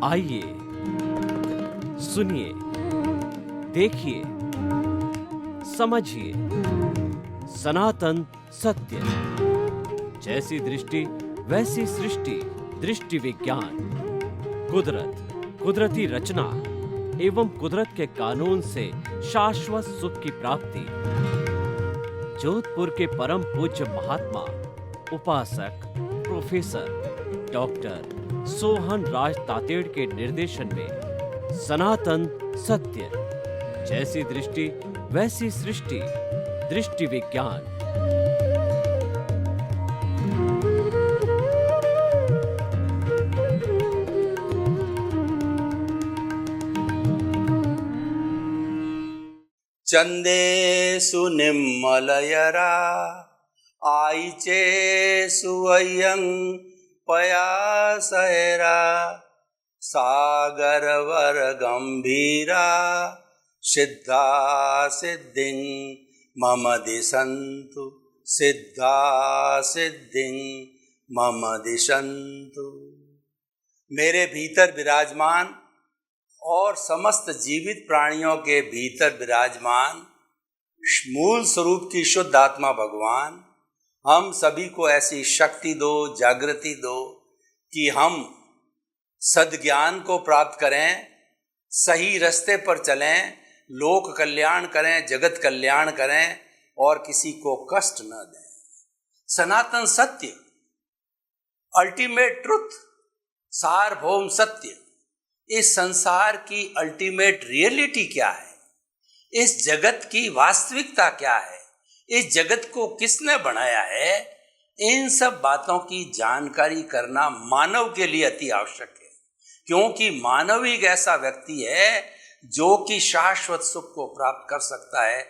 आइए, सुनिए, देखिए, समझिए सनातन सत्य। जैसी दृष्टि वैसी सृष्टि, दृष्टि विज्ञान। कुदरत, कुदरती रचना एवं कुदरत के कानून से शाश्वत सुख की प्राप्ति। जोधपुर के परम पूज्य महात्मा उपासक प्रोफेसर डॉक्टर सोहन राज तातेड़ के निर्देशन में सनातन सत्य। जैसी दृष्टि वैसी सृष्टि, दृष्टि विज्ञान। चंदेषु निम्मलयरा आईचे सुवयं पयासयरा सागरवर गंभीरा सिद्धा सिद्धिं मम दिशन्तु सिद्धा सिद्धिं मम दिशन्तु। मेरे भीतर विराजमान और समस्त जीवित प्राणियों के भीतर विराजमान मूल स्वरूप की शुद्ध आत्मा भगवान हम सभी को ऐसी शक्ति दो, जागृति दो कि हम सद्ज्ञान को प्राप्त करें, सही रास्ते पर चलें, लोक कल्याण करें, जगत कल्याण करें और किसी को कष्ट न दें। सनातन सत्य, अल्टीमेट ट्रुथ, सार्वभौम सत्य। इस संसार की अल्टीमेट रियलिटी क्या है? इस जगत की वास्तविकता क्या है? इस जगत को किसने बनाया है? इन सब बातों की जानकारी करना मानव के लिए अति आवश्यक है, क्योंकि मानव एक ऐसा व्यक्ति है जो कि शाश्वत सुख को प्राप्त कर सकता है।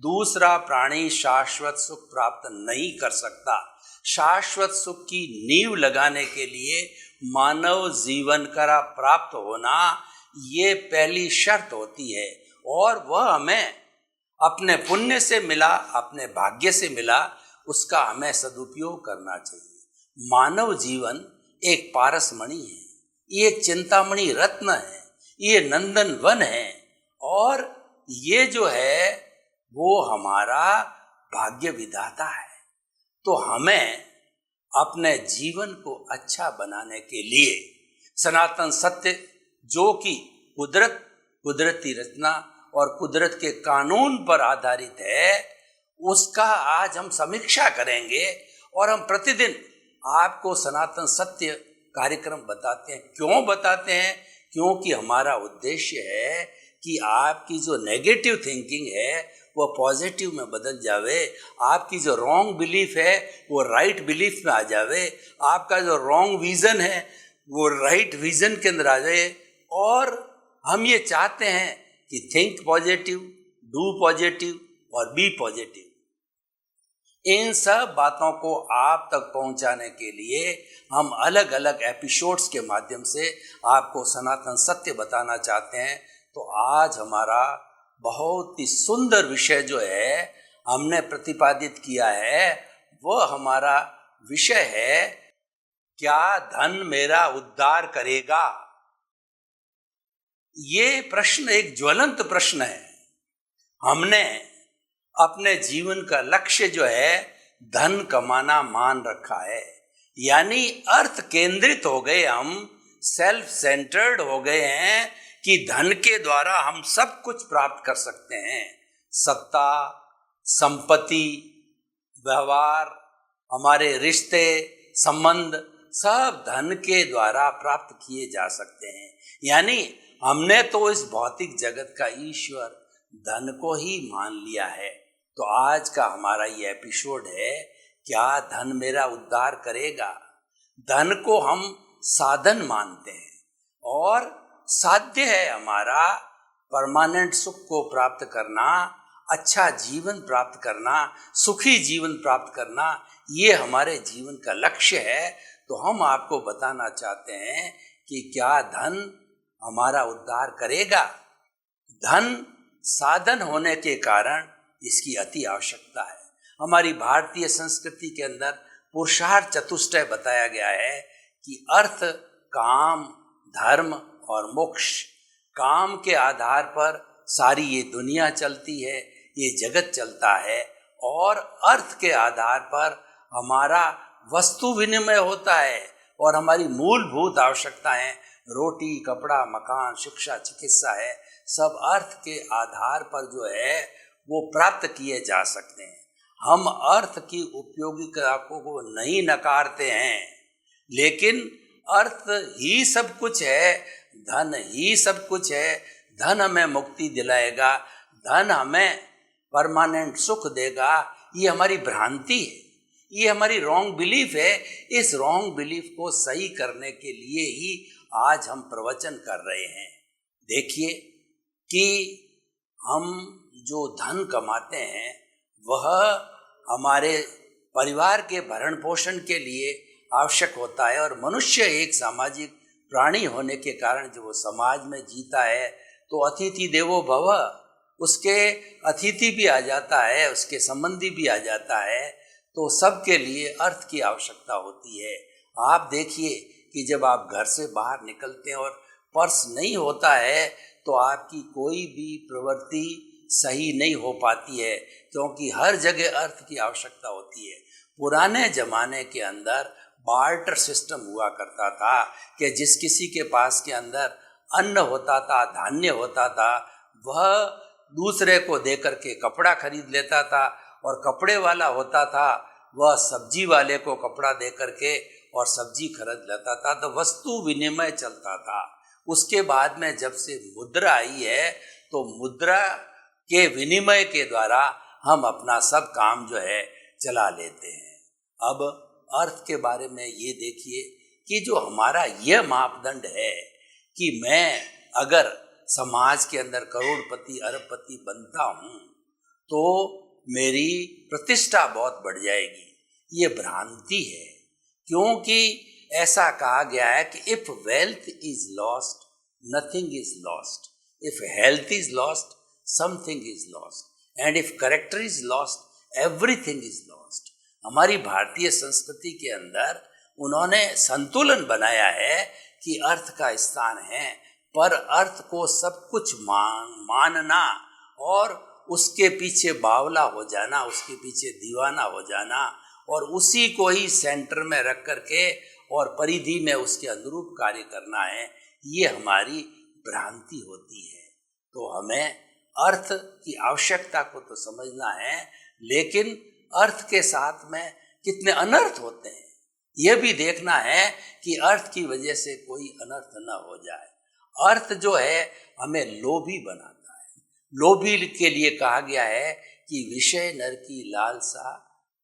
दूसरा प्राणी शाश्वत सुख प्राप्त नहीं कर सकता। शाश्वत सुख की नींव लगाने के लिए मानव जीवन का प्राप्त होना ये पहली शर्त होती है, और वह हमें अपने पुण्य से मिला, अपने भाग्य से मिला, उसका हमें सदुपयोग करना चाहिए। मानव जीवन एक पारसमणि है, ये एक चिंतामणि रत्न है, ये नंदन वन है, और ये जो है वो हमारा भाग्य विधाता है। तो हमें अपने जीवन को अच्छा बनाने के लिए सनातन सत्य, जो कि कुदरत, कुदरती रचना और कुदरत के कानून पर आधारित है, उसका आज हम समीक्षा करेंगे। और हम प्रतिदिन आपको सनातन सत्य कार्यक्रम बताते हैं। क्यों बताते हैं? क्योंकि हमारा उद्देश्य है कि आपकी जो नेगेटिव थिंकिंग है वो पॉजिटिव में बदल जावे, आपकी जो रॉन्ग बिलीफ है वो राइट बिलीफ में आ जावे, आपका जो रॉन्ग विजन है वो राइट विजन के अंदर आ जाए। और हम ये चाहते हैं कि थिंक पॉजिटिव, डू पॉजिटिव और बी पॉजिटिव। इन सब बातों को आप तक पहुंचाने के लिए हम अलग अलग एपिसोड्स के माध्यम से आपको सनातन सत्य बताना चाहते हैं। तो आज हमारा बहुत ही सुंदर विषय जो है हमने प्रतिपादित किया है, वह हमारा विषय है, क्या धन मेरा उद्धार करेगा? ये प्रश्न एक ज्वलंत प्रश्न है। हमने अपने जीवन का लक्ष्य जो है धन कमाना मान रखा है, यानी अर्थ केंद्रित हो गए, हम सेल्फ सेंटर्ड हो गए हैं कि धन के द्वारा हम सब कुछ प्राप्त कर सकते हैं। सत्ता, संपत्ति, व्यवहार, हमारे रिश्ते, संबंध सब धन के द्वारा प्राप्त किए जा सकते हैं। यानी हमने तो इस भौतिक जगत का ईश्वर धन को ही मान लिया है। तो आज का हमारा ये एपिसोड है, क्या धन मेरा उद्धार करेगा? धन को हम साधन मानते हैं और साध्य है हमारा परमानेंट सुख को प्राप्त करना, अच्छा जीवन प्राप्त करना, सुखी जीवन प्राप्त करना, ये हमारे जीवन का लक्ष्य है। तो हम आपको बताना चाहते हैं कि क्या धन हमारा उद्धार करेगा? धन साधन होने के कारण इसकी अति आवश्यकता है। हमारी भारतीय संस्कृति के अंदर पुरुषार्थ चतुष्टय बताया गया है कि अर्थ, काम, धर्म और मोक्ष, काम के आधार पर सारी ये दुनिया चलती है, ये जगत चलता है, और अर्थ के आधार पर हमारा वस्तु विनिमय होता है और हमारी मूलभूत आवश्यकताएं रोटी, कपड़ा, मकान, शिक्षा, चिकित्सा है, सब अर्थ के आधार पर जो है वो प्राप्त किए जा सकते हैं। हम अर्थ की उपयोगिता को नहीं नकारते हैं, लेकिन अर्थ ही सब कुछ है, धन ही सब कुछ है। धन हमें मुक्ति दिलाएगा, धन हमें परमानेंट सुख देगा, ये हमारी भ्रांति है, ये हमारी रॉन्ग बिलीफ है। इस रॉन्ग बिलीफ को सही करने के लिए ही आज हम प्रवचन कर रहे हैं। देखिए कि हम जो धन कमाते हैं वह हमारे परिवार के भरण पोषण के लिए आवश्यक होता है, और मनुष्य एक सामाजिक प्राणी होने के कारण जब वो समाज में जीता है तो अतिथि देवो भव, उसके अतिथि भी आ जाता है, उसके संबंधी भी आ जाता है, तो सबके लिए अर्थ की आवश्यकता होती है। आप देखिए कि जब आप घर से बाहर निकलते हैं और पर्स नहीं होता है तो आपकी कोई भी प्रवृत्ति सही नहीं हो पाती है, क्योंकि हर जगह अर्थ की आवश्यकता होती है। पुराने जमाने के अंदर बार्टर सिस्टम हुआ करता था कि जिस किसी के पास के अंदर अन्न होता था, धान्य होता था, वह दूसरे को देकर के कपड़ा खरीद लेता था, और कपड़े वाला होता था वह सब्जी वाले को कपड़ा दे करके और सब्जी खरीद लेता था। तो वस्तु विनिमय चलता था। उसके बाद में जब से मुद्रा आई है तो मुद्रा के विनिमय के द्वारा हम अपना सब काम जो है चला लेते हैं। अब अर्थ के बारे में ये देखिए कि जो हमारा यह मापदंड है कि मैं अगर समाज के अंदर करोड़पति अरबपति बनता हूँ तो मेरी प्रतिष्ठा बहुत बढ़ जाएगी, ये भ्रांति है। क्योंकि ऐसा कहा गया है कि if wealth is lost nothing is lost, if health is lost something is lost, and if character is lost everything is lost. हमारी भारतीय संस्कृति के अंदर उन्होंने संतुलन बनाया है कि अर्थ का स्थान है, पर अर्थ को सब कुछ मानना और उसके पीछे बावला हो जाना, उसके पीछे दीवाना हो जाना, और उसी को ही सेंटर में रख करके और परिधि में उसके अनुरूप कार्य करना है, ये हमारी भ्रांति होती है। तो हमें अर्थ की आवश्यकता को तो समझना है, लेकिन अर्थ के साथ में कितने अनर्थ होते हैं यह भी देखना है कि अर्थ की वजह से कोई अनर्थ न हो जाए। अर्थ जो है हमें लोभी बनाता है। लोभी के लिए कहा गया है कि विषय नर की लालसा,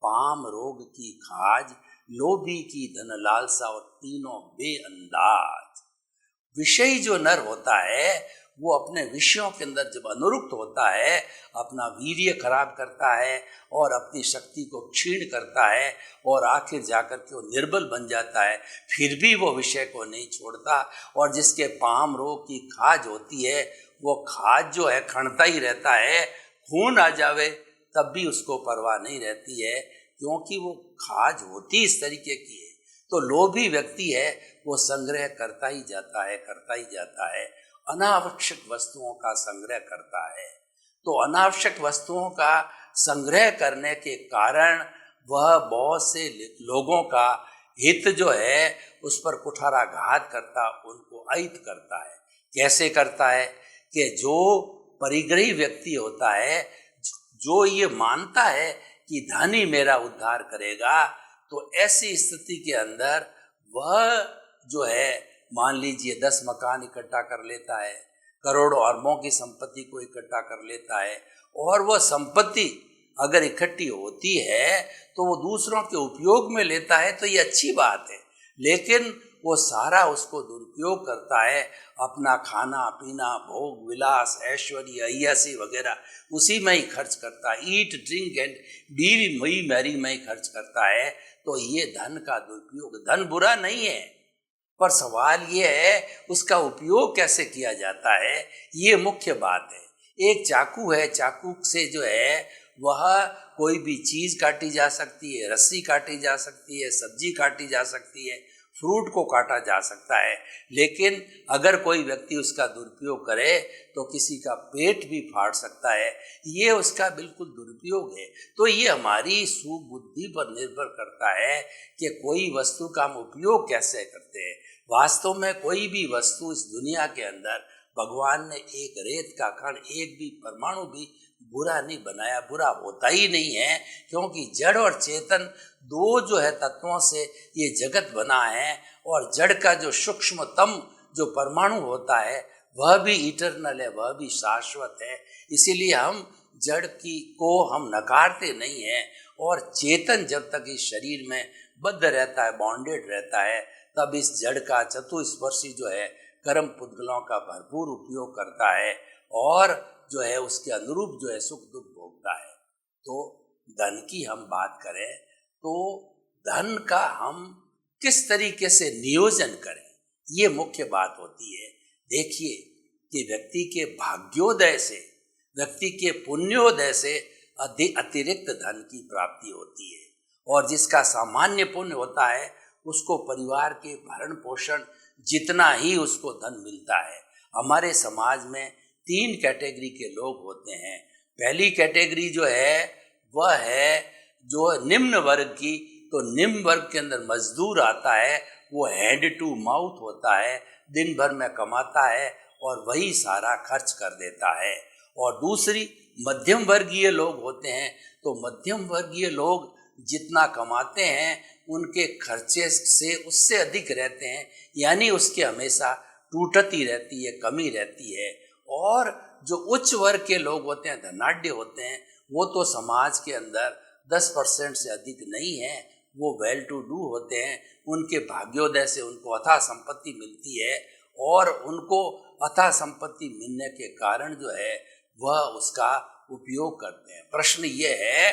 पाम रोग की खाज, लोभी की धन लालसा और तीनों बेअंदाज। विषय जो नर होता है वो अपने विषयों के अंदर जब अनुरुक्त होता है अपना वीर्य खराब करता है और अपनी शक्ति को क्षीण करता है और आखिर जाकर के वो निर्बल बन जाता है, फिर भी वो विषय को नहीं छोड़ता। और जिसके पाम रोग की खाज होती है वो खाज जो है खणता ही रहता है, खून आ जावे तब भी उसको परवाह नहीं रहती है, क्योंकि वो खाज होती इस तरीके की है। तो लोभी व्यक्ति है वो संग्रह करता ही जाता है, अनावश्यक वस्तुओं का संग्रह करता है। तो अनावश्यक वस्तुओं का संग्रह करने के कारण वह बहुत से लोगों का हित जो है उस पर कुठाराघात करता, उनको अहित करता है। कैसे करता है कि जो परिग्रही व्यक्ति होता है, जो ये मानता है कि धन ही मेरा उद्धार करेगा, तो ऐसी स्थिति के अंदर वह जो है मान लीजिए 10 मकान इकट्ठा कर लेता है, करोड़ों अरबों की संपत्ति को इकट्ठा कर लेता है, और वह संपत्ति अगर इकट्ठी होती है तो वो दूसरों के उपयोग में लेता है, तो ये अच्छी बात है। लेकिन वो सारा उसको दुरुपयोग करता है, अपना खाना पीना, भोग विलास, ऐश्वर्य, अय्यासी वगैरह उसी में ही खर्च करता है। Eat drink and B Mary में ही खर्च करता है। तो ये धन का दुरुपयोग। धन बुरा नहीं है, पर सवाल ये है उसका उपयोग कैसे किया जाता है, ये मुख्य बात है। एक चाकू है, चाकू से जो है वह कोई भी चीज़ काटी जा सकती है, रस्सी काटी जा सकती है, सब्जी काटी जा सकती है, फ्रूट को काटा जा सकता है, लेकिन अगर कोई व्यक्ति उसका दुरुपयोग करे तो किसी का पेट भी फाड़ सकता है। ये उसका बिल्कुल दुरुपयोग है। तो ये हमारी सुबुद्धि पर निर्भर करता है कि कोई वस्तु का हम उपयोग कैसे करते हैं। वास्तव में कोई भी वस्तु इस दुनिया के अंदर भगवान ने एक रेत का कण, एक भी परमाणु भी बुरा नहीं बनाया, बुरा होता ही नहीं है, क्योंकि जड़ और चेतन दो जो है तत्वों से ये जगत बना है। और जड़ का जो सूक्ष्मतम जो परमाणु होता है वह भी इटरनल है, वह भी शाश्वत है। इसीलिए हम जड़ की को हम नकारते नहीं हैं। और चेतन जब तक इस शरीर में बद्ध रहता है, बॉन्डेड रहता है, तब इस जड़ का चतुस्पर्शी जो है कर्म पुद्गलों का भरपूर उपयोग करता है और जो है उसके अनुरूप जो है सुख दुख भोगता है। तो धन की हम बात करें तो धन का हम किस तरीके से नियोजन करें, ये मुख्य बात होती है। देखिए कि व्यक्ति के भाग्योदय से, व्यक्ति के पुण्योदय से अतिरिक्त धन की प्राप्ति होती है। और जिसका सामान्य पुण्य होता है उसको परिवार के भरण पोषण जितना ही उसको धन मिलता है। हमारे समाज में 3 कैटेगरी के लोग होते हैं। पहली कैटेगरी जो है वह है जो निम्न वर्ग की। तो निम्न वर्ग के अंदर मजदूर आता है, वो हैंड टू माउथ होता है, दिन भर में कमाता है और वही सारा खर्च कर देता है। और दूसरी मध्यम वर्गीय लोग होते हैं। तो मध्यम वर्गीय लोग जितना कमाते हैं उनके खर्चे से उससे अधिक रहते हैं, यानी उसके हमेशा टूटती रहती है, कमी रहती है। और जो उच्च वर्ग के लोग होते हैं, धनाढ्य होते हैं, वो तो समाज के अंदर 10% से अधिक नहीं है, वो वेल टू डू होते हैं। उनके भाग्योदय से उनको अथाह संपत्ति मिलती है और उनको अथाह संपत्ति मिलने के कारण जो है वह उसका उपयोग करते हैं। प्रश्न ये है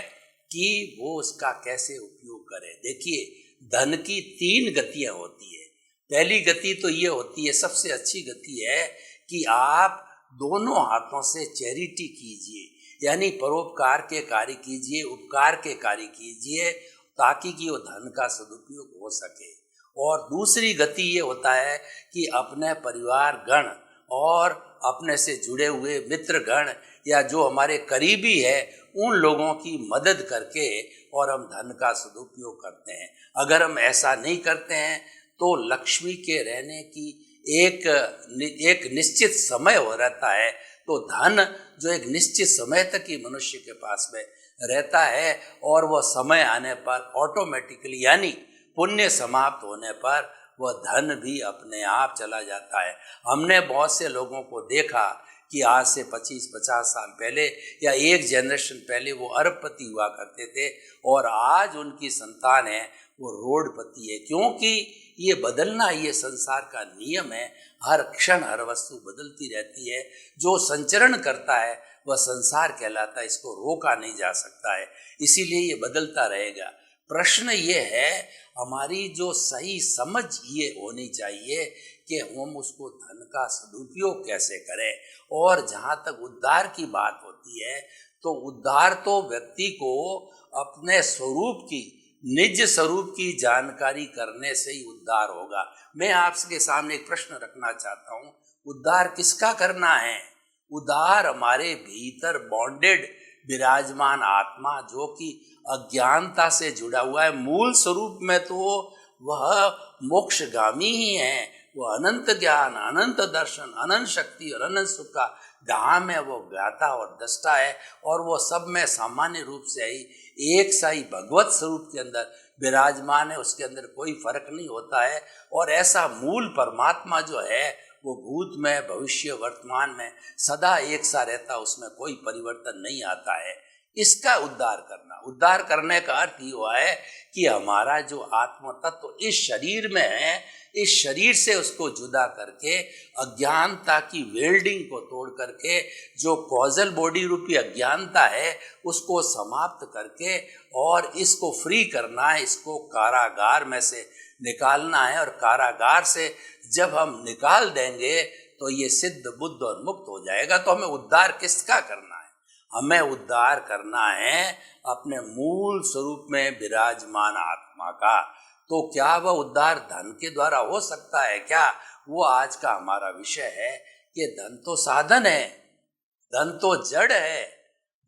कि वो उसका कैसे उपयोग करें। देखिए धन की 3 गतियां होती है। पहली गति तो ये होती है, सबसे अच्छी गति है कि आप दोनों हाथों से चैरिटी कीजिए, यानी परोपकार के कार्य कीजिए, उपकार के कार्य कीजिए, ताकि कि वो धन का सदुपयोग हो सके। और दूसरी गति ये होता है कि अपने परिवार गण और अपने से जुड़े हुए मित्र गण या जो हमारे करीबी है उन लोगों की मदद करके और हम धन का सदुपयोग करते हैं। अगर हम ऐसा नहीं करते हैं तो लक्ष्मी के रहने की एक निश्चित समय हो रहता है। तो धन जो एक निश्चित समय तक ही मनुष्य के पास में रहता है और वह समय आने पर ऑटोमेटिकली, यानी पुण्य समाप्त होने पर वह धन भी अपने आप चला जाता है। हमने बहुत से लोगों को देखा कि आज से 25-50 साल पहले या एक जनरेशन पहले वो अरबपति हुआ करते थे और आज उनकी संतान है वो रोडपति है, क्योंकि ये बदलना ये संसार का नियम है। हर क्षण हर वस्तु बदलती रहती है। जो संचरण करता है वह संसार कहलाता है, इसको रोका नहीं जा सकता है, इसीलिए ये बदलता रहेगा। प्रश्न ये है, हमारी जो सही समझ ये होनी चाहिए कि हम उसको धन का सदुपयोग कैसे करें। और जहाँ तक उद्धार की बात होती है तो उद्धार तो व्यक्ति को अपने स्वरूप की, निज स्वरूप की जानकारी करने से ही उद्धार होगा। मैं आपके सामने एक प्रश्न रखना चाहता हूँ, उद्धार किसका करना है? उद्धार हमारे भीतर बॉन्डेड विराजमान आत्मा जो कि अज्ञानता से जुड़ा हुआ है, मूल स्वरूप में तो वह मोक्षगामी ही है। वो अनंत ज्ञान, अनंत दर्शन, अनंत शक्ति और अनंत सुख का धाम है। वो ज्ञाता और दृष्टा है और वो सब में सामान्य रूप से ही एक सा ही भगवत स्वरूप के अंदर विराजमान है, उसके अंदर कोई फर्क नहीं होता है। और ऐसा मूल परमात्मा जो है वो भूत में, भविष्य, वर्तमान में सदा एक सा रहता, उसमें कोई परिवर्तन नहीं आता है। इसका उद्धार करना, उद्धार करने का अर्थ ये हुआ है कि हमारा जो आत्म तत्व इस शरीर में है, इस शरीर से उसको जुदा करके अज्ञानता की वेल्डिंग को तोड़ करके जो कॉजल बॉडी रूपी अज्ञानता है उसको समाप्त करके और इसको फ्री करना है, इसको कारागार में से निकालना है। और कारागार से जब हम निकाल देंगे तो ये सिद्ध बुद्ध और मुक्त हो जाएगा। तो हमें उद्धार किसका करना है? हमें उद्धार करना है अपने मूल स्वरूप में विराजमान आत्मा का। तो क्या वह उद्धार धन के द्वारा हो सकता है क्या? वो आज का हमारा विषय है कि धन तो साधन है, धन तो जड़ है,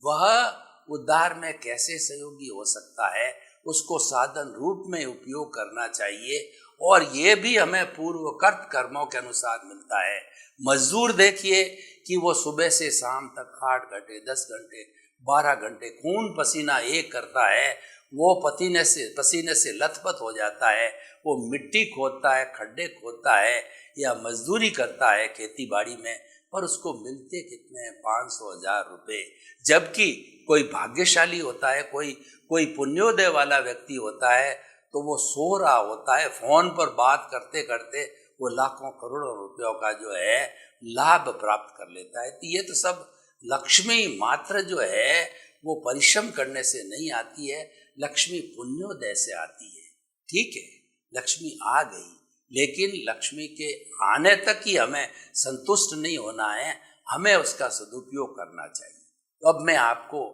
वह उद्धार में कैसे सहयोगी हो सकता है, उसको साधन रूप में उपयोग करना चाहिए। और ये भी हमें पूर्वकर्त कर्मों के अनुसार मिलता है। मजदूर देखिए कि वो सुबह से शाम तक 8 घंटे 10 घंटे 12 घंटे खून पसीना एक करता है, वो पसीने से लथपथ हो जाता है, वो मिट्टी खोदता है, खड्डे खोदता है या मजदूरी करता है खेती बाड़ी में, पर उसको मिलते कितने हैं? 500,000 रुपये। जबकि कोई भाग्यशाली होता है, कोई पुण्योदय वाला व्यक्ति होता है, तो वो सो रहा होता है, फोन पर बात करते करते वो लाखों करोड़ों रुपयों का जो है लाभ प्राप्त कर लेता है। तो ये तो सब लक्ष्मी मात्र जो है वो परिश्रम करने से नहीं आती है, लक्ष्मी पुण्योदय से आती है। ठीक है, लक्ष्मी आ गई, लेकिन लक्ष्मी के आने तक ही हमें संतुष्ट नहीं होना है, हमें उसका सदुपयोग करना चाहिए। तो अब मैं आपको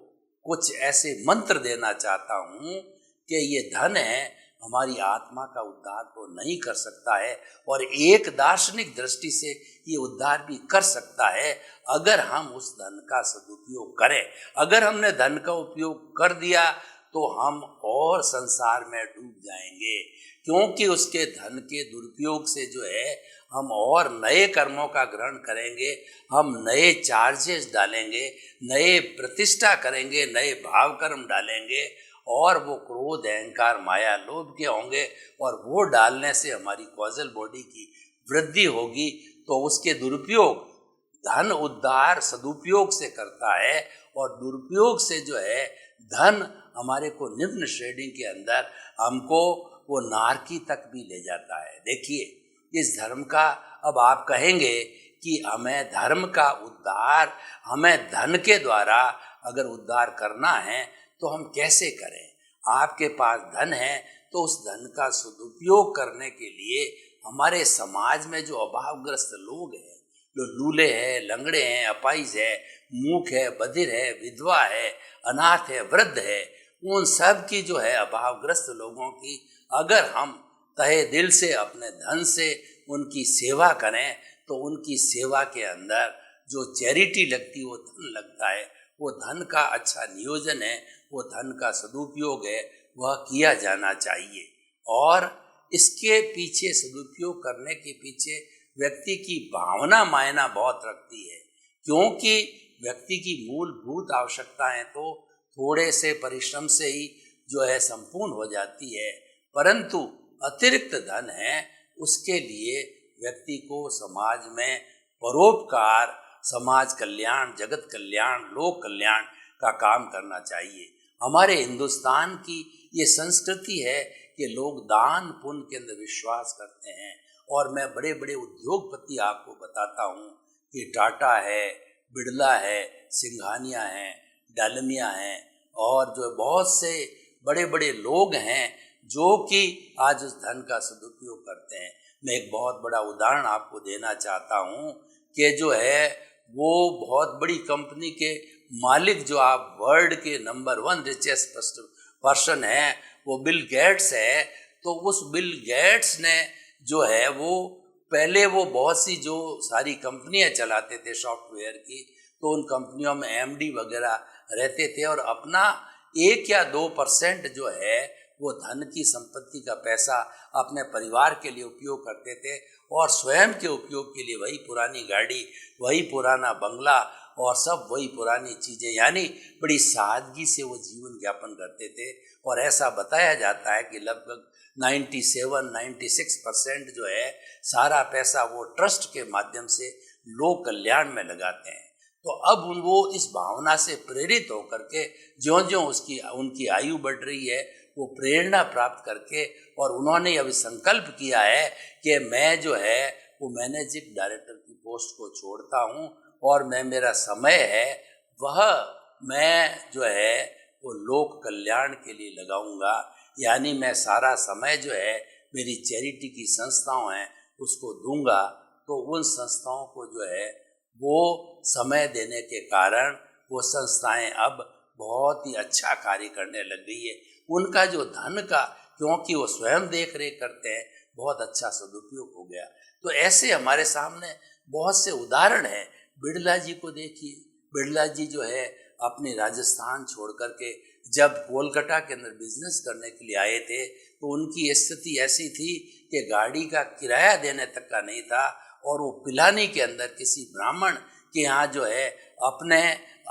कुछ ऐसे मंत्र देना चाहता हूँ कि ये धन है हमारी आत्मा का उद्धार तो नहीं कर सकता है, और एक दार्शनिक दृष्टि से ये उद्धार भी कर सकता है अगर हम उस धन का सदुपयोग करें। अगर हमने धन का उपयोग कर दिया तो हम और संसार में डूब जाएंगे, क्योंकि उसके धन के दुरुपयोग से जो है हम और नए कर्मों का ग्रहण करेंगे, हम नए चार्जेस डालेंगे, नए प्रतिष्ठा करेंगे, नए भाव कर्म डालेंगे, और वो क्रोध अहंकार माया लोभ के होंगे, और वो डालने से हमारी कॉजल बॉडी की वृद्धि होगी। तो उसके दुरुपयोग धन उद्धार सदुपयोग से करता है, और दुरुपयोग से जो है धन हमारे को निम्न श्रेणी के अंदर हमको वो नारकी तक भी ले जाता है। देखिए, इस धर्म का अब आप कहेंगे कि हमें धर्म का उद्धार हमें धन के द्वारा अगर उद्धार करना है तो हम कैसे करें? आपके पास धन है तो उस धन का सदुपयोग करने के लिए हमारे समाज में जो अभावग्रस्त लोग हैं, जो लूले हैं, लंगड़े हैं, अपाहिज है, मूक है, बधिर है, विधवा है, अनाथ है, वृद्ध है, उन सब की जो है अभावग्रस्त लोगों की अगर हम तहे दिल से अपने धन से उनकी सेवा करें तो उनकी सेवा के अंदर जो चैरिटी लगती है वो धन लगता है। वो धन का अच्छा नियोजन है, वो धन का सदुपयोग है, वह किया जाना चाहिए। और इसके पीछे सदुपयोग करने के पीछे व्यक्ति की भावना मायना बहुत रखती है, क्योंकि व्यक्ति की मूलभूत आवश्यकताएं तो थोड़े से परिश्रम से ही जो है संपूर्ण हो जाती है, परंतु अतिरिक्त धन है उसके लिए व्यक्ति को समाज में परोपकार, समाज कल्याण, जगत कल्याण, लोक कल्याण का काम करना चाहिए। हमारे हिंदुस्तान की ये संस्कृति है कि लोग दान पुण्य के अंदर विश्वास करते हैं, और मैं बड़े बड़े उद्योगपति आपको बताता हूँ कि टाटा है, बिड़ला है, सिंघानिया है, डालमिया हैं, और जो बहुत से बड़े बड़े लोग हैं जो कि आज उस धन का सदुपयोग करते हैं। मैं एक बहुत बड़ा उदाहरण आपको देना चाहता हूँ कि जो है वो बहुत बड़ी कंपनी के मालिक, जो आप वर्ल्ड के नंबर 1 रिचेस्ट पर्सन है, वो बिल गेट्स है। तो उस बिल गेट्स ने जो है वो पहले वो बहुत सी जो सारी कंपनियां चलाते थे सॉफ्टवेयर की, तो उन कंपनियों में एमडी वगैरह रहते थे, और अपना 1 या 2% जो है वो धन की संपत्ति का पैसा अपने परिवार के लिए उपयोग करते थे, और स्वयं के उपयोग के लिए वही पुरानी गाड़ी, वही पुराना बंगला और सब वही पुरानी चीज़ें, यानी बड़ी सादगी से वो जीवन यापन करते थे। और ऐसा बताया जाता है कि लगभग 97-96% जो है सारा पैसा वो ट्रस्ट के माध्यम से लोक कल्याण में लगाते हैं। तो अब वो इस भावना से प्रेरित होकर के ज्यों-ज्यों उनकी आयु बढ़ रही है, वो प्रेरणा प्राप्त करके, और उन्होंने अभी संकल्प किया है कि मैं जो है वो मैनेजिंग डायरेक्टर की पोस्ट को छोड़ता हूँ, और मेरा समय है वह मैं जो है वो लोक कल्याण के लिए लगाऊंगा। यानी मैं सारा समय जो है मेरी चैरिटी की संस्थाओं हैं उसको दूंगा। तो उन संस्थाओं को जो है वो समय देने के कारण वो संस्थाएं अब बहुत ही अच्छा कार्य करने लग गई है। उनका जो धन का क्योंकि वो स्वयं देख रेख करते हैं, बहुत अच्छा सदुपयोग हो गया। तो ऐसे हमारे सामने बहुत से उदाहरण हैं। बिड़ला जी को देखिए, बिड़ला जी जो है अपने राजस्थान छोड़ करके जब कोलकाता के अंदर बिजनेस करने के लिए आए थे तो उनकी स्थिति ऐसी थी कि गाड़ी का किराया देने तक का नहीं था, और वो पिलानी के अंदर किसी ब्राह्मण के यहाँ जो है अपने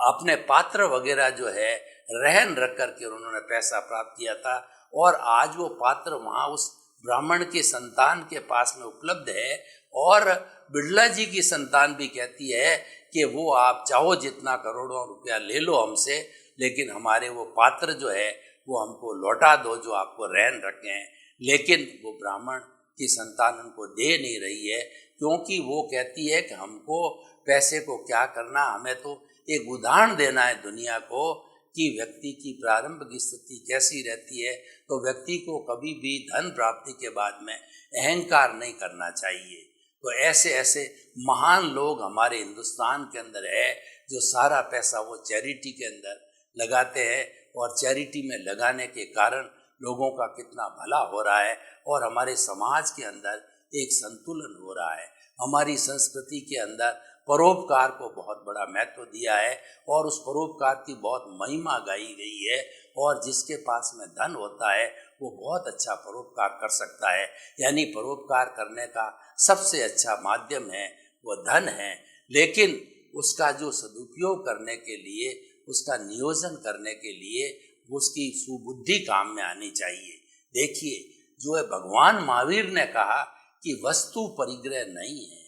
अपने पात्र वगैरह जो है रहन रख करके उन्होंने पैसा प्राप्त किया था, और आज वो पात्र वहाँ उस ब्राह्मण के संतान के पास में उपलब्ध है। और बिड़ला जी की संतान भी कहती है कि वो आप चाहो जितना करोड़ों रुपया ले लो हमसे, लेकिन हमारे वो पात्र जो है वो हमको लौटा दो जो आपको रहन रखे हैं। लेकिन वो ब्राह्मण की संतान उनको दे नहीं रही है, क्योंकि वो कहती है कि हमको पैसे को क्या करना, हमें तो एक उदाहरण देना है दुनिया को कि व्यक्ति की प्रारंभ की स्थिति कैसी रहती है। तो व्यक्ति को कभी भी धन प्राप्ति के बाद में अहंकार नहीं करना चाहिए। तो ऐसे ऐसे महान लोग हमारे हिंदुस्तान के अंदर है जो सारा पैसा वो चैरिटी के अंदर लगाते हैं, और चैरिटी में लगाने के कारण लोगों का कितना भला हो रहा है, और हमारे समाज के अंदर एक संतुलन हो रहा है। हमारी संस्कृति के अंदर परोपकार को बहुत बड़ा महत्व दिया है, और उस परोपकार की बहुत महिमा गाई गई है। और जिसके पास में धन होता है वो बहुत अच्छा परोपकार कर सकता है। यानी परोपकार करने का सबसे अच्छा माध्यम है वो धन है, लेकिन उसका जो सदुपयोग करने के लिए, उसका नियोजन करने के लिए उसकी सुबुद्धि काम में आनी चाहिए। देखिए, जो है भगवान महावीर ने कहा कि वस्तु परिग्रह नहीं है,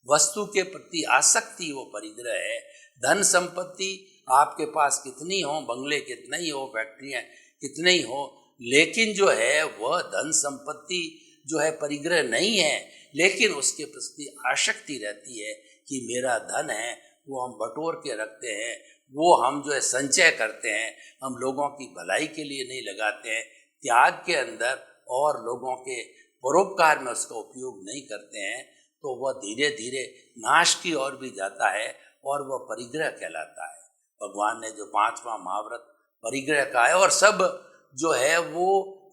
वस्तु के प्रति आसक्ति वो परिग्रह है। धन संपत्ति आपके पास कितनी हो, बंगले कितने ही हो, फैक्ट्रियाँ कितने ही हो, लेकिन जो है वह धन संपत्ति जो है परिग्रह नहीं है। लेकिन उसके प्रति आसक्ति रहती है कि मेरा धन है वो हम बटोर के रखते हैं, वो हम जो है संचय करते हैं, हम लोगों की भलाई के लिए नहीं लगाते हैं, त्याग के अंदर और लोगों के परोपकार में उसका उपयोग नहीं करते हैं, तो वह धीरे धीरे नाश की ओर भी जाता है और वह परिग्रह कहलाता है। भगवान ने जो 5वां महाव्रत परिग्रह का है, और सब जो है वो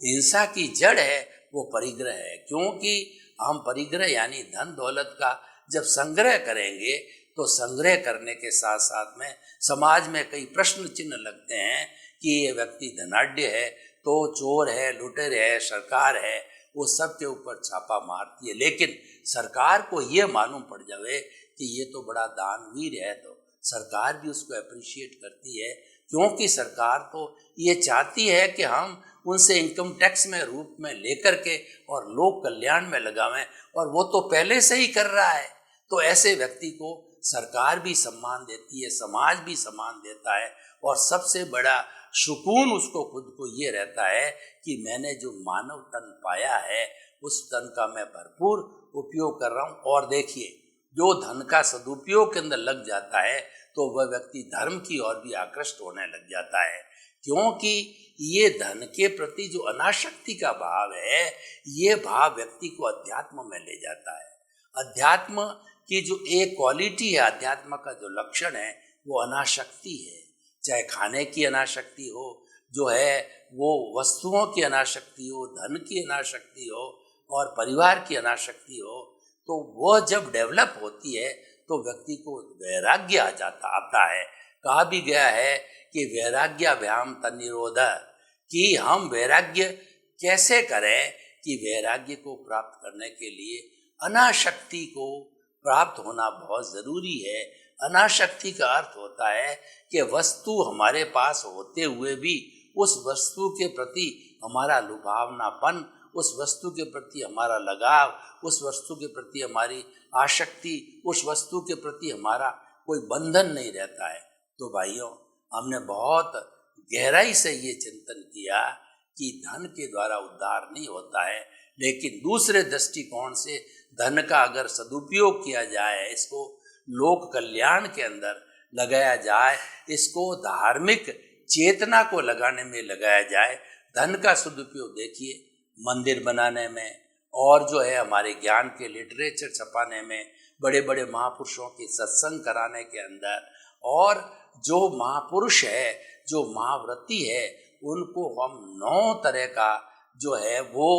हिंसा की जड़ है वो परिग्रह है। क्योंकि हम परिग्रह यानी धन दौलत का जब संग्रह करेंगे तो संग्रह करने के साथ साथ में समाज में कई प्रश्न चिन्ह लगते हैं कि ये व्यक्ति धनाढ्य है तो चोर है, लुटेर है, सरकार है, वो सब के ऊपर छापा मारती है। लेकिन सरकार को ये मालूम पड़ जावे कि ये तो बड़ा दानवीर है, तो सरकार भी उसको अप्रिशिएट करती है, क्योंकि सरकार तो ये चाहती है कि हम उनसे इनकम टैक्स में रूप में लेकर के और लोक कल्याण में लगावें, और वो तो पहले से ही कर रहा है। तो ऐसे व्यक्ति को सरकार भी सम्मान देती है, समाज भी सम्मान देता है, और सबसे बड़ा सुकून उसको खुद को ये रहता है कि मैंने जो मानव तन पाया है उस तन का मैं भरपूर उपयोग कर रहा हूँ। और देखिए, जो धन का सदुपयोग के अंदर लग जाता है तो वह व्यक्ति धर्म की ओर भी आकृष्ट होने लग जाता है, क्योंकि ये धन के प्रति जो अनासक्ति का भाव है, ये भाव व्यक्ति को अध्यात्म में ले जाता है। अध्यात्म की जो एक क्वालिटी है, अध्यात्म का जो लक्षण है वो अनासक्ति है। चाहे खाने की अनासक्ति हो, जो है वो वस्तुओं की अनासक्ति हो, धन की अनासक्ति हो, और परिवार की अनासक्ति हो, तो वह जब डेवलप होती है तो व्यक्ति को वैराग्य आता है। कहा भी गया है कि वैराग्याभ्याम तन्निरोध, कि हम वैराग्य कैसे करें, कि वैराग्य को प्राप्त करने के लिए अनासक्ति को प्राप्त होना बहुत ज़रूरी है। अनासक्ति का अर्थ होता है कि वस्तु हमारे पास होते हुए भी उस वस्तु के प्रति हमारा लुभावनापन, उस वस्तु के प्रति हमारा लगाव, उस वस्तु के प्रति हमारी आसक्ति, उस वस्तु के प्रति हमारा कोई बंधन नहीं रहता है। तो भाइयों, हमने बहुत गहराई से ये चिंतन किया कि धन के द्वारा उद्धार नहीं होता है, लेकिन दूसरे दृष्टिकोण से धन का अगर सदुपयोग किया जाए, इसको लोक कल्याण के अंदर लगाया जाए, इसको धार्मिक चेतना को लगाने में लगाया जाए, धन का सदुपयोग देखिए मंदिर बनाने में, और जो है हमारे ज्ञान के लिटरेचर छपाने में, बड़े बड़े महापुरुषों के सत्संग कराने के अंदर, और जो महापुरुष है, जो महाव्रती है, उनको हम 9 तरह का जो है वो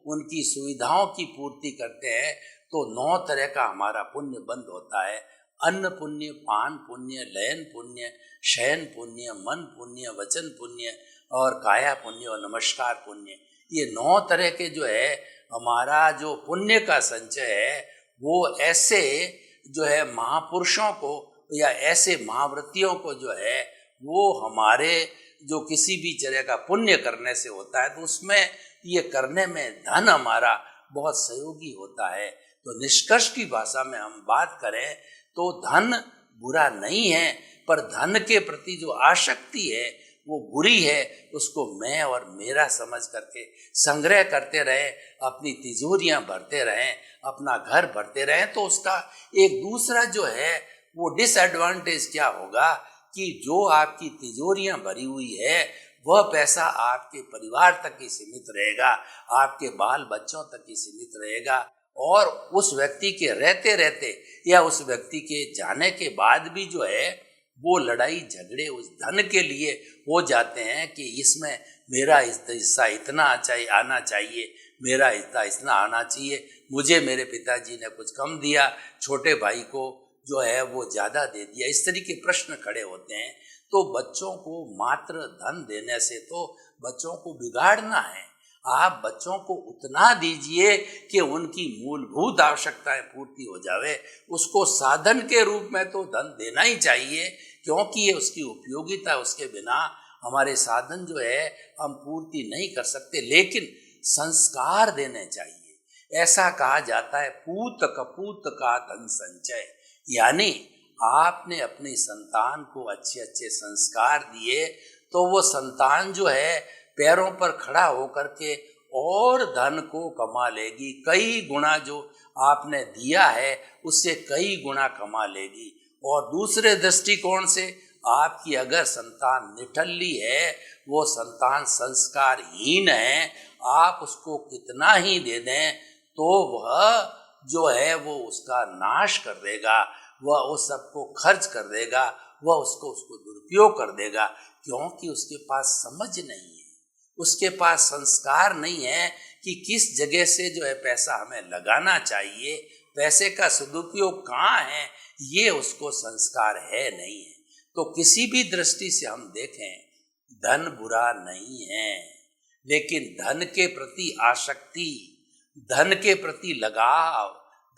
उनकी सुविधाओं की पूर्ति करते हैं तो 9 तरह का हमारा पुण्य बंद होता है। अन्न पुण्य, पान पुण्य, लयन पुण्य, शयन पुण्य, मन पुण्य, वचन पुण्य और काया पुण्य और नमस्कार पुण्य। ये 9 तरह के जो है हमारा जो पुण्य का संचय है वो ऐसे जो है महापुरुषों को या ऐसे महाव्रतियों को जो है वो हमारे जो किसी भी तरह का पुण्य करने से होता है तो उसमें ये करने में धन हमारा बहुत सहयोगी होता है। तो निष्कर्ष की भाषा में हम बात करें तो धन बुरा नहीं है, पर धन के प्रति जो आसक्ति है वो बुरी है। उसको मैं और मेरा समझ करके संग्रह करते रहें, अपनी तिजोरियां भरते रहें, अपना घर भरते रहें, तो उसका एक दूसरा जो है वो डिसएडवांटेज क्या होगा कि जो आपकी तिजोरियां भरी हुई है वह पैसा आपके परिवार तक ही सीमित रहेगा, आपके बाल बच्चों तक ही सीमित रहेगा। और उस व्यक्ति के रहते रहते या उस व्यक्ति के जाने के बाद भी जो है वो लड़ाई झगड़े उस धन के लिए हो जाते हैं कि इसमें मेरा हिस्सा इतना आना चाहिए, मेरा हिस्सा इतना आना चाहिए, मुझे मेरे पिताजी ने कुछ कम दिया, छोटे भाई को जो है वो ज़्यादा दे दिया। इस तरीके प्रश्न खड़े होते हैं। तो बच्चों को मात्र धन देने से तो बच्चों को बिगाड़ना है। आप बच्चों को उतना दीजिए कि उनकी मूलभूत आवश्यकताएं पूर्ति हो जावे। उसको साधन के रूप में तो धन देना ही चाहिए, क्योंकि ये उसकी उपयोगिता, उसके बिना हमारे साधन जो है हम पूर्ति नहीं कर सकते। लेकिन संस्कार देने चाहिए। ऐसा कहा जाता है पूत कपूत का धन संचय, यानी आपने अपनी संतान को अच्छे अच्छे संस्कार दिए तो वो संतान जो है पैरों पर खड़ा होकर के और धन को कमा लेगी। कई गुना जो आपने दिया है उससे कई गुना कमा लेगी। और दूसरे दृष्टिकोण से आपकी अगर संतान निठल्ली है, वो संतान संस्कारहीन है, आप उसको कितना ही दे दें तो वह जो है वो उसका नाश कर देगा, वह उस सबको खर्च कर देगा, वह उसको दुरुपयोग कर देगा, क्योंकि उसके पास समझ नहीं है, उसके पास संस्कार नहीं है कि किस जगह से जो है पैसा हमें लगाना चाहिए, पैसे का सदुपयोग कहाँ है, ये उसको संस्कार है नहीं है। तो किसी भी दृष्टि से हम देखें धन बुरा नहीं है, लेकिन धन के प्रति आसक्ति, धन के प्रति लगाव,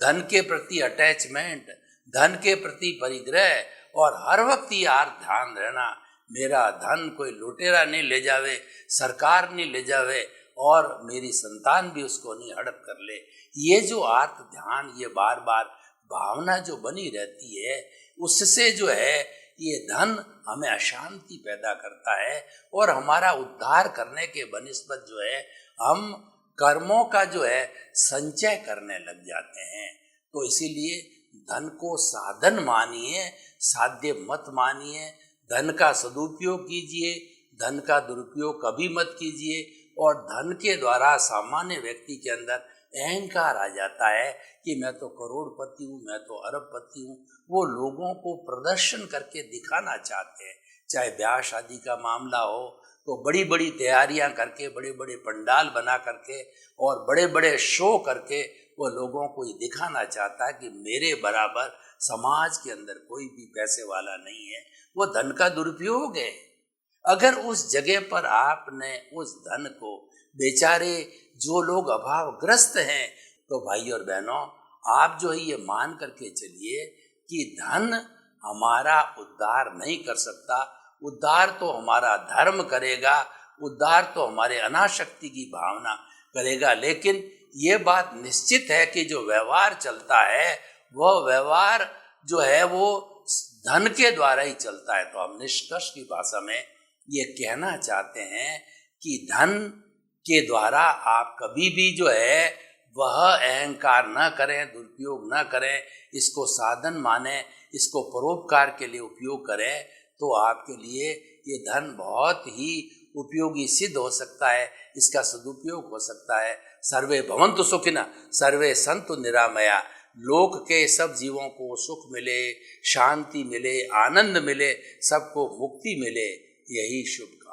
धन के प्रति अटैचमेंट, धन के प्रति परिग्रह और हर वक्त यार ध्यान रहना मेरा धन कोई लुटेरा नहीं ले जावे, सरकार नहीं ले जावे और मेरी संतान भी उसको नहीं हड़प कर ले। ये जो आर्त ध्यान, ये बार बार भावना जो बनी रहती है, उससे जो है ये धन हमें अशांति पैदा करता है और हमारा उद्धार करने के बनिस्बत जो है हम कर्मों का जो है संचय करने लग जाते हैं। तो इसीलिए धन को साधन मानिए, साध्य मत मानिए। धन का सदुपयोग कीजिए, धन का दुरुपयोग कभी मत कीजिए। और धन के द्वारा सामान्य व्यक्ति के अंदर अहंकार आ जाता है कि मैं तो करोड़पति हूँ, मैं तो अरबपति हूँ। वो लोगों को प्रदर्शन करके दिखाना चाहते हैं। चाहे ब्याह शादी का मामला हो तो बड़ी बड़ी तैयारियां करके, बड़े बड़े पंडाल बना करके और बड़े बड़े शो करके वो लोगों को ये दिखाना चाहता है कि मेरे बराबर समाज के अंदर कोई भी पैसे वाला नहीं है। वो धन का दुरुपयोग है। अगर उस जगह पर आपने उस धन को, बेचारे जो लोग अभावग्रस्त हैं, तो भाई और बहनों आप जो है ये मान करके चलिए कि धन हमारा उद्धार नहीं कर सकता। उद्धार तो हमारा धर्म करेगा, उद्धार तो हमारे अनासक्ति की भावना करेगा। लेकिन ये बात निश्चित है कि जो व्यवहार चलता है वह व्यवहार जो है वो धन के द्वारा ही चलता है। तो हम निष्कर्ष की भाषा में ये कहना चाहते हैं कि धन के द्वारा आप कभी भी जो है वह अहंकार न करें, दुरुपयोग न करें, इसको साधन माने, इसको परोपकार के लिए उपयोग करें, तो आपके लिए ये धन बहुत ही उपयोगी सिद्ध हो सकता है, इसका सदुपयोग हो सकता है। सर्वे भवन्तु सुखिनः, सर्वे सन्तु निरामया। लोक के सब जीवों को सुख मिले, शांति मिले, आनंद मिले, सबको मुक्ति मिले, यही शुभकामना।